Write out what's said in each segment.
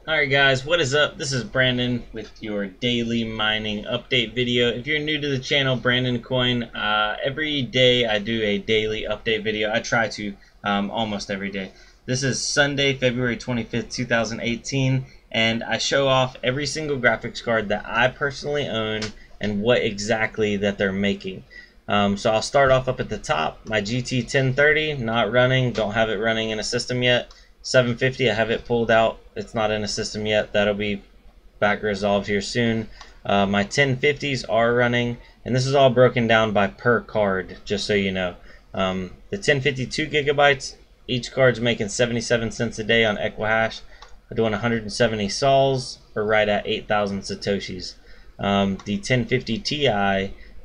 Alright guys, what is up? This is Brandon with your daily mining update video. If you're new to the channel, Brandon Coin, every day I do a daily update video. I try to almost every day. This is Sunday, February 25th, 2018, and I show off every single graphics card that I personally own and what exactly that they're making. So I'll start off up at the top. My GT1080, not running, don't have it running in a system yet. 750, I have it pulled out. It's not in a system yet. That'll be back resolved here soon. My 1050s are running, and this is all broken down by per card, just so you know. The 1050 2GB, each card's making 77 cents a day on Equihash. We're doing 170 sols, or right at 8,000 satoshis. The 1050 Ti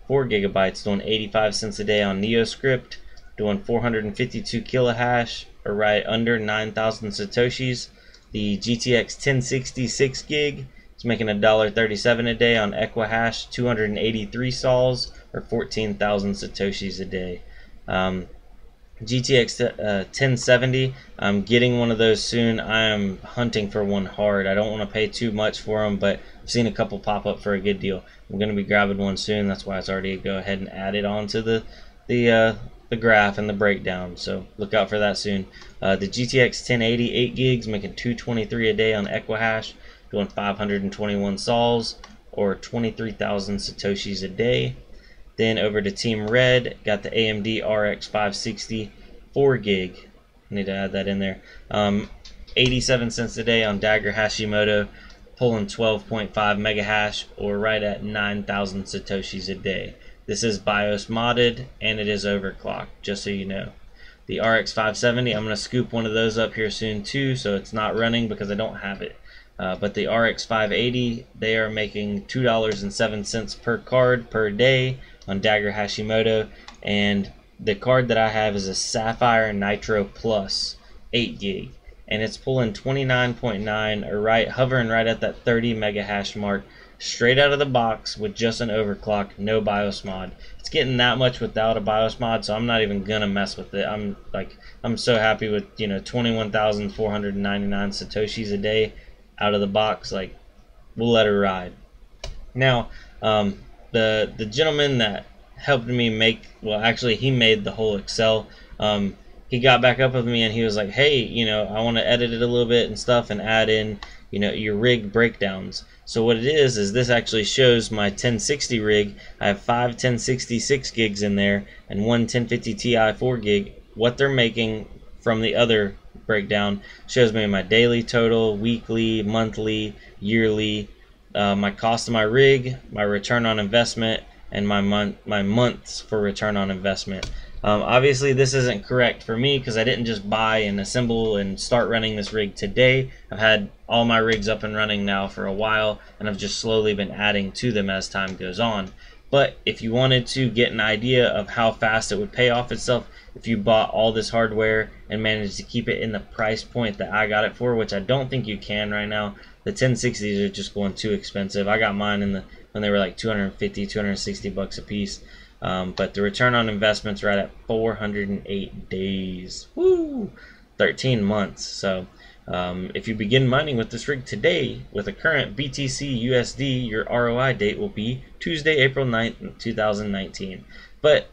4GB doing 85 cents a day on NeoScript, doing 452 kilohash, or right under 9,000 satoshis. The GTX1080 6GB is making $1.37 a day on Equihash, 283 sols, or 14,000 satoshis a day. GTX 1070, I'm getting one of those soon. I am hunting for one hard. I don't want to pay too much for them, but I've seen a couple pop up for a good deal. I'm going to be grabbing one soon. That's why it's already go ahead and add it onto the graph and the breakdown, so look out for that soon. The GTX 1080 8 gigs making 223 a day on Equihash, doing 521 sols, or 23,000 satoshis a day. Then over to Team Red, got the AMD RX580 4 gig. Need to add that in there. 87 cents a day on Dagger Hashimoto, pulling 12.5 megahash, or right at 9,000 satoshis a day. This is BIOS modded, and it is overclocked, just so you know. The RX570, I'm going to scoop one of those up here soon too, so it's not running because I don't have it. But the RX580, they are making $2.07 per card per day on Dagger Hashimoto, and the card that I have is a Sapphire Nitro Plus 8 gig, and it's pulling 29.9, or right, hovering right at that 30 megahash mark, straight out of the box with just an overclock, no BIOS mod. It's getting that much without a BIOS mod, so I'm not even gonna mess with it. I'm so happy with 21,499 satoshis a day out of the box. Like, we'll let her ride. Now, the gentleman that helped me make, well, actually he made the whole Excel. He got back up with me and he was like, hey, I want to edit it a little bit and stuff and add in your rig breakdowns. So what it is this actually shows my 1060 rig. I have 5 1060 6 gigs in there and one 1050 Ti 4 gig. What they're making from the other breakdown shows me my daily total, weekly, monthly, yearly, my cost of my rig, my return on investment, and my months for return on investment. Obviously this isn't correct for me because I didn't just buy and assemble and start running this rig today. I've had all my rigs up and running now for a while, and I've just slowly been adding to them as time goes on. But if you wanted to get an idea of how fast it would pay off itself if you bought all this hardware and managed to keep it in the price point that I got it for, which I don't think you can right now. The 1060s are just going too expensive. I got mine when they were like 250, 260 bucks a piece. But the return on investment's right at 408 days. Woo! 13 months. So if you begin mining with this rig today with a current BTC USD, your ROI date will be Tuesday, April 9th, 2019. But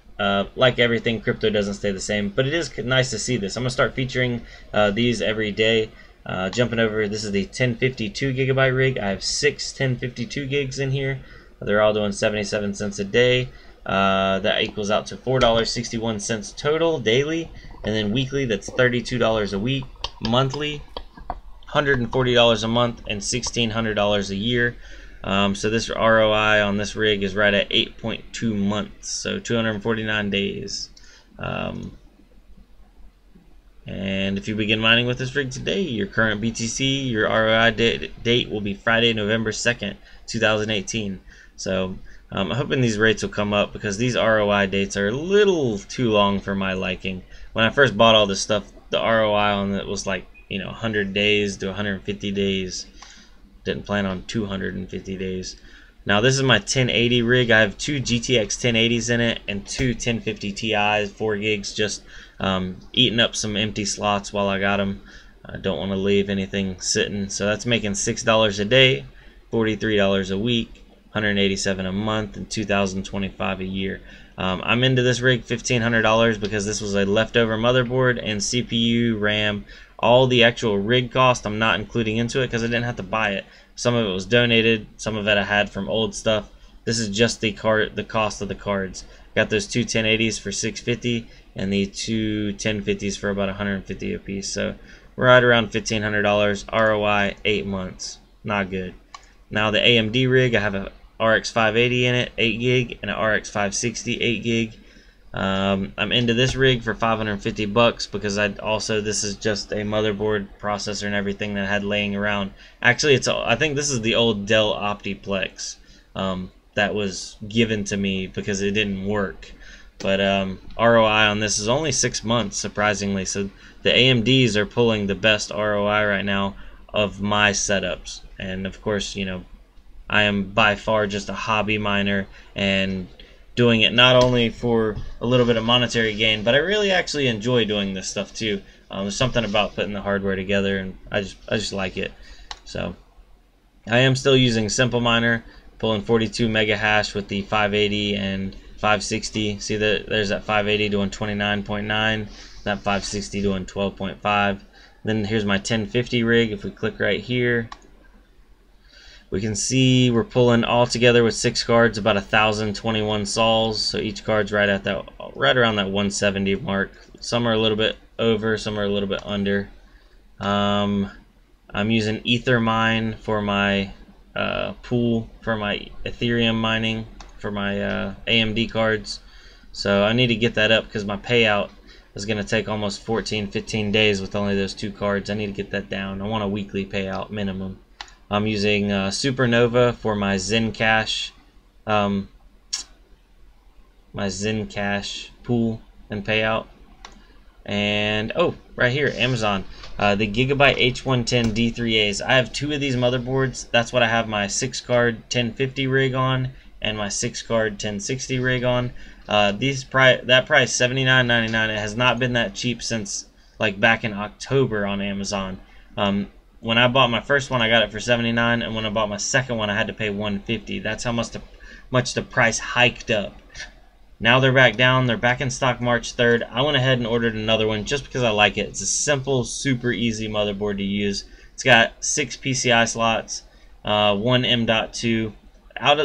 like everything, crypto doesn't stay the same. But it is nice to see this. I'm going to start featuring these every day. Jumping over, this is the 1050 2GB rig. I have 6 1052 gigs in here. They're all doing 77 cents a day. That equals out to $4.61 total daily, and then weekly that's $32 a week, monthly $140 a month, and $1,600 a year. So this ROI on this rig is right at 8.2 months, so 249 days. And if you begin mining with this rig today, your current BTC, your ROI date will be Friday, November 2nd, 2018. So I'm hoping these rates will come up because these ROI dates are a little too long for my liking. When I first bought all this stuff, the ROI on it was like 100 days to 150 days. Didn't plan on 250 days. Now this is my 1080 rig. I have 2 GTX 1080s in it and 2 1050 Ti's 4 gigs, just eating up some empty slots while I got them. I don't want to leave anything sitting. So that's making $6 a day, $43 a week, $187 a month, and $2,025 a year. I'm into this rig $1,500 because this was a leftover motherboard and CPU, RAM, all the actual rig cost I'm not including into it because I didn't have to buy it. Some of it was donated, some of it I had from old stuff. This is just the cost of the cards. Got those two 1080s for $650 and the two 1050s for about $150 a piece. So we're right around $1,500. ROI 8 months. Not good. Now the AMD rig, I have a RX580 in it, 8 gig, and an RX560, 8 gig. I'm into this rig for $550 because this is just a motherboard, processor, and everything that I had laying around. Actually, I think this is the old Dell Optiplex that was given to me because it didn't work. But ROI on this is only 6 months, surprisingly. So the AMDs are pulling the best ROI right now of my setups. And of course, you know, I am by far just a hobby miner and doing it not only for a little bit of monetary gain, but I really actually enjoy doing this stuff too. There's something about putting the hardware together, and I just like it. So I am still using Simple Miner, pulling 42 mega hash with the 580 and 560. See that there's that 580 doing 29.9, that 560 doing 12.5. Then here's my 1050 rig. If we click right here, we can see we're pulling all together with 6 cards about 1,021 sols. So each card's right around that 170 mark. Some are a little bit over, some are a little bit under. I'm using Ethermine for my pool for my Ethereum mining for my AMD cards. So I need to get that up because my payout is going to take almost 14-15 days with only those 2 cards. I need to get that down. I want a weekly payout minimum. I'm using Supernova for my Zencash pool and payout. And oh, right here, Amazon, the Gigabyte H110 D3As. I have 2 of these motherboards. That's what I have my 6-card 1050 rig on and my 6-card 1060 rig on. That price $79.99. It has not been that cheap since like back in October on Amazon. When I bought my first one, I got it for $79, and when I bought my second one, I had to pay $150. That's how much the price hiked up. Now they're back down. They're back in stock March 3rd. I went ahead and ordered another one just because I like it. It's a simple, super easy motherboard to use. It's got 6 PCI slots, 1 M.2.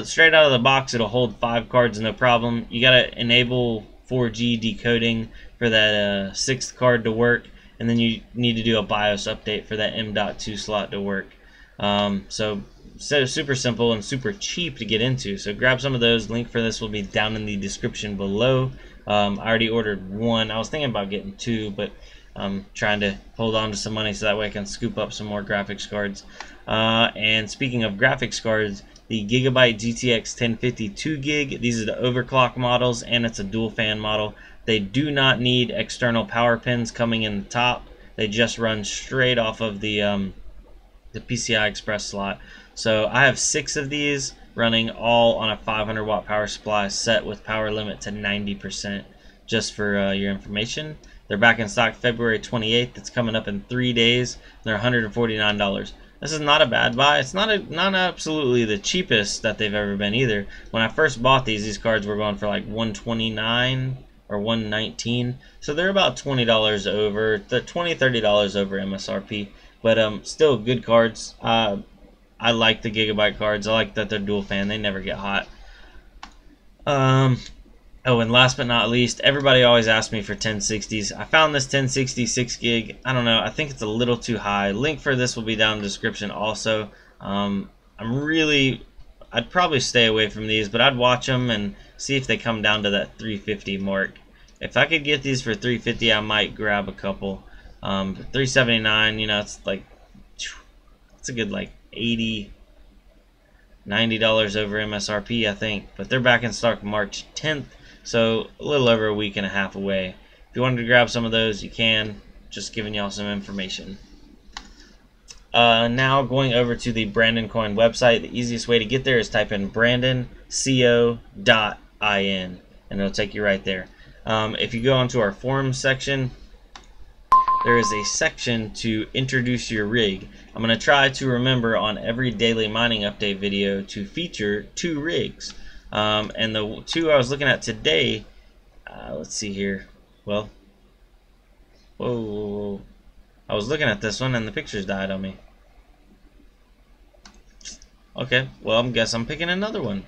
Straight out of the box, it'll hold 5 cards, no problem. You gotta enable 4G decoding for that 6th card to work. And then you need to do a BIOS update for that M.2 slot to work. So super simple and super cheap to get into. So grab some of those. Link for this will be down in the description below. I already ordered 1. I was thinking about getting 2, but I'm trying to hold on to some money so that way I can scoop up some more graphics cards. And speaking of graphics cards, the Gigabyte GTX 1050 2 gig. These are the overclock models, and it's a dual fan model. They do not need external power pins coming in the top. They just run straight off of the PCI Express slot. So I have 6 of these running all on a 500 watt power supply set with power limit to 90%. Just for your information, they're back in stock February 28th. It's coming up in 3 days. They're $149. This is not a bad buy. It's not absolutely the cheapest that they've ever been either. When I first bought these cards were going for like $129 or $119, so they're about $20 over, $20-$30 over MSRP, but still good cards. I like the Gigabyte cards. I like that they're dual fan. They never get hot. Oh, and last but not least, everybody always asks me for 1060s. I found this 1060 6 gig. I don't know. I think it's a little too high. Link for this will be down in the description also. I'd probably stay away from these, but I'd watch them and see if they come down to that 350 mark. If I could get these for 350, I might grab a couple. 379, you know, it's a good like $80, $90 over MSRP, I think. But they're back in stock March 10th, so a little over a week and a half away. If you wanted to grab some of those, you can. Just giving y'all some information. Now going over to the Brandon Coin website. The easiest way to get there is type in brandonco.in and it'll take you right there. If you go onto our forums section, there is a section to introduce your rig. I'm going to try to remember on every daily mining update video to feature 2 rigs. And the 2 I was looking at today, let's see here. Well, whoa. I was looking at this one and the pictures died on me. Okay, well, I guess I'm picking another one.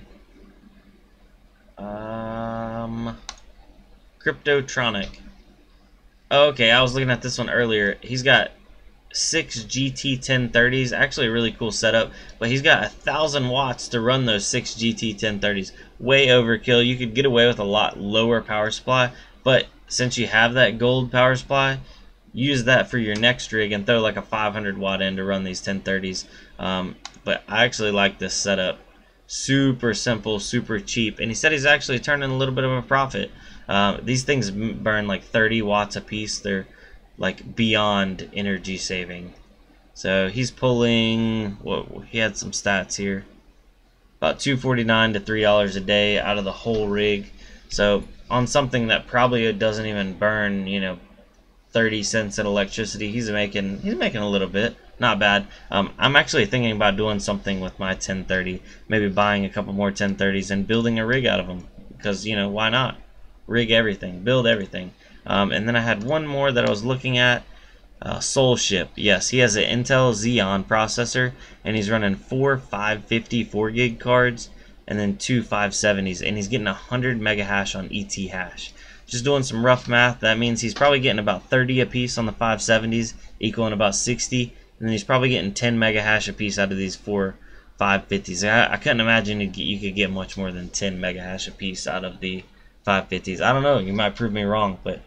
Cryptotronic. Okay, I was looking at this one earlier. He's got 6 GT1030s, actually a really cool setup, but he's got 1,000 watts to run those 6 GT1030s. Way overkill. You could get away with a lot lower power supply, but since you have that gold power supply, use that for your next rig and throw like a 500 watt in to run these 1030s. But I actually like this setup. Super simple, super cheap, and he said he's actually turning a little bit of a profit. These things burn like 30 watts a piece. They're like beyond energy saving. So he's pulling, well, he had some stats here, about $2.49 to $3 a day out of the whole rig. So on something that probably doesn't even burn, you know, 30 cents in electricity, he's making a little bit. Not bad. I'm actually thinking about doing something with my 1030, maybe buying a couple more 1030s and building a rig out of them, because, you know, why not? Rig everything, build everything. And then I had one more that I was looking at, Soulship. Yes, he has an Intel Xeon processor, and he's running 4 550 4GB cards and then 2 570s, and he's getting 100 mega hash on ET hash. Just doing some rough math, that means he's probably getting about 30 a piece on the 570s, equaling about 60. And then he's probably getting 10 mega hash a piece out of these 4 550s. I couldn't imagine you could get much more than 10 mega hash a piece out of the 550s. I don't know, you might prove me wrong, but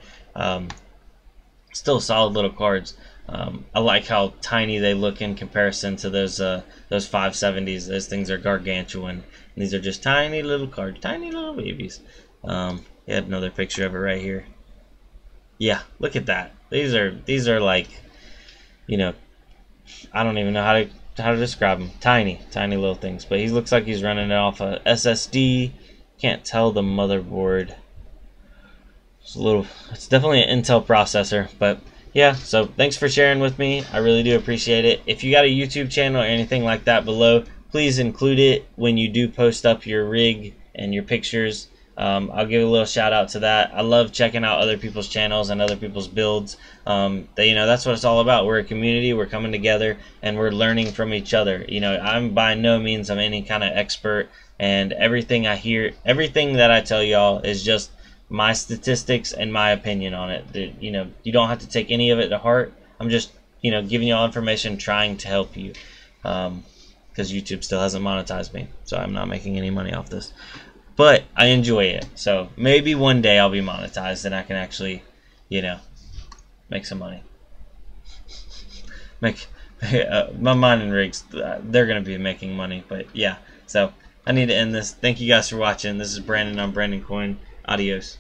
still solid little cards. I like how tiny they look in comparison to those 570s. Those things are gargantuan. And these are just tiny little cards, tiny little babies. He had another picture of it right here. Yeah, look at that. These are like, you know, I don't even know how to describe them. Tiny little things. But he looks like he's running it off a SSD. Can't tell the motherboard. It's definitely an Intel processor. But yeah, so thanks for sharing with me. I really do appreciate it. If you got a YouTube channel or anything like that below, please include it when you do post up your rig and your pictures. I'll give a little shout out to that. I love checking out other people's channels and other people's builds. You know, that's what it's all about. We're a community. We're coming together and we're learning from each other. You know, I'm by no means any kind of expert, and everything I hear, everything that I tell y'all is just my statistics and my opinion on it. You know, you don't have to take any of it to heart. I'm just, you know, giving y'all information, trying to help you, because YouTube still hasn't monetized me, so I'm not making any money off this. But I enjoy it, so maybe one day I'll be monetized and I can actually, you know, make some money. My mining rigs, they're gonna be making money. But yeah, so I need to end this. Thank you guys for watching. This is Brandon on Brandon Coin. Adios.